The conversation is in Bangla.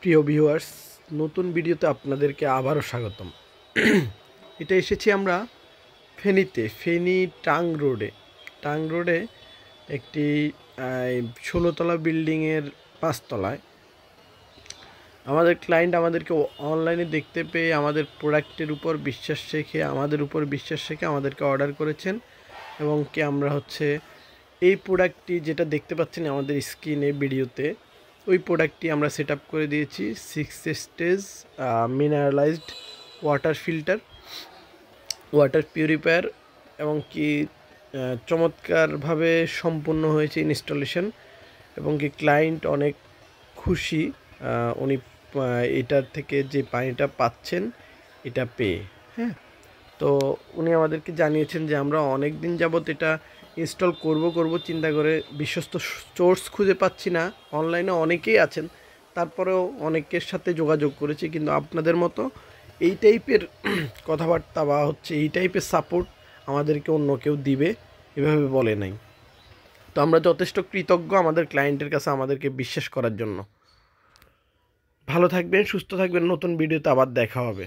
প্রিয় ভিউয়ার্স, নতুন ভিডিওতে আপনাদেরকে আবারও স্বাগতম। এটা এসেছি আমরা ফেনীতে, ফেনী টাং রোডে একটি 16তলা বিল্ডিংয়ের 5তলায় আমাদের ক্লায়েন্ট আমাদেরকে অনলাইনে দেখতে পেয়ে আমাদের প্রোডাক্টের উপর বিশ্বাস রেখে আমাদেরকে অর্ডার করেছেন এবং কি আমরা এই প্রোডাক্টটি যেটা দেখতে পাচ্ছেন আমাদের স্ক্রিনে ভিডিওতে, ওই প্রোডাক্টটি আমরা সেট আপ করে দিয়েছি 6 stage mineralized water filter, water purifier এবং কি চমৎকারভাবে সম্পূর্ণ হয়েছে ইনস্টলেশন এবং কি ক্লায়েন্ট অনেক খুশি উনি এটার থেকে যে পানিটা পাচ্ছেন এটা পেয়ে। হ্যাঁ, তো উনি আমাদেরকে জানিয়েছেন যে আমরা অনেক দিন যাবত এটা ইনস্টল করব চিন্তা করে বিশ্বস্ত সোর্স খুঁজে পাচ্ছি না। অনলাইনে অনেকেই আছেন, তারপরেও অনেকের সাথে যোগাযোগ করেছি, কিন্তু আপনাদের মতো এই টাইপের কথাবার্তা বা এই টাইপের সাপোর্ট আমাদেরকে অন্য কেউ দিবে এভাবে বলে নাই। তো আমরা যথেষ্ট কৃতজ্ঞ আমাদের ক্লায়েন্টের কাছে আমাদেরকে বিশ্বাস করার জন্য। ভালো থাকবেন, সুস্থ থাকবেন, নতুন ভিডিওতে আবার দেখা হবে।